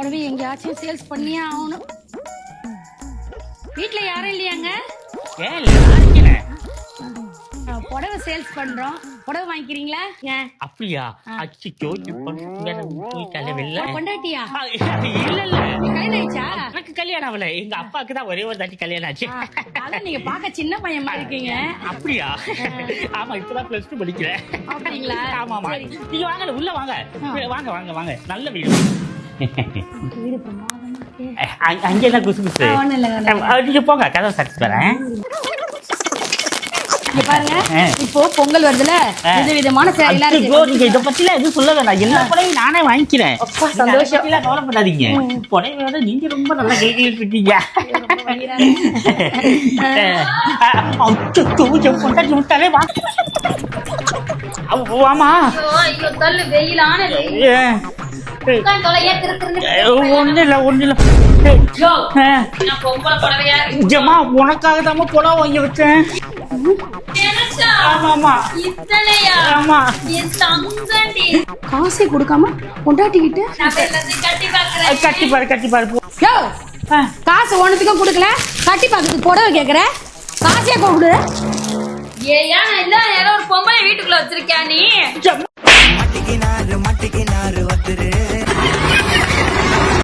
புடவை எங்கேயாச்சும் சேல்ஸ் பண்ணியே ஆகணும். வீட்டுல யாரும் இல்லையாங்க? புடவை சேல்ஸ் பண்றோம், புடவை வாங்கிக்கிறீங்களா? அப்படியா? அச்சோ, கொண்டாட்டியா? இல்ல இல்ல, கல்யாணம் ஆயிடுச்சா? எனக்கு கல்யாணம் ஆகல. எங்க அப்பாவுக்கு தான் ஒரே ஒரு தாட்டி கல்யாணம் ஆச்சு. அதான் நீங்க பாக்க சின்ன பையன் மாதிரி இருக்கீங்க. அப்படியா? ஆமா, இப்பதான் +2 படிக்கிறேன். அப்படிங்களா? ஆமா ஆமா. நீங்க வாங்க, உள்ள வாங்க. வாங்க வாங்க வாங்க. நல்ல வீடு. வீடு பிரமாதமா இருக்கு. அங்க என்ன குசு குசு? ஒண்ணும் இல்ல. நீங்க போங்க, கதவை சாப்பிட்டு வரேன். இங்க பாருங்க, இப்போ பொங்கல் வருதுல, விதவிதமான சேலைலாம் இருக்கு. நீங்க இத பத்திலாம் எதுவும் சொல்ல வேண்டாம். எல்லா புடவையும் நானே வாங்கிக்கிறேன். சந்தோஷம். கவலைப்படாதீங்க. புடவையோட நீங்க ரொம்ப நல்லா கேட்டுட்டு இருக்கீங்க. ஆமா, ஒண்ணு இல்ல. உனக்காக தான் புடவை வாங்கி வச்சேன். காசே கொடுக்காம கொண்டாட்டிக்கிட்டு கட்டி பாரு. காசு ஒண்ணுத்துக்கும் கொடுக்கல, கட்டி பாக்கிறதுக்கு புடவை கேக்குற, காசே கொடுக்குற. ஏன் இல்ல, யாரோ ஒரு பொம்பளை வீட்டுக்குள்ள வச்சிருக்கியா நீ?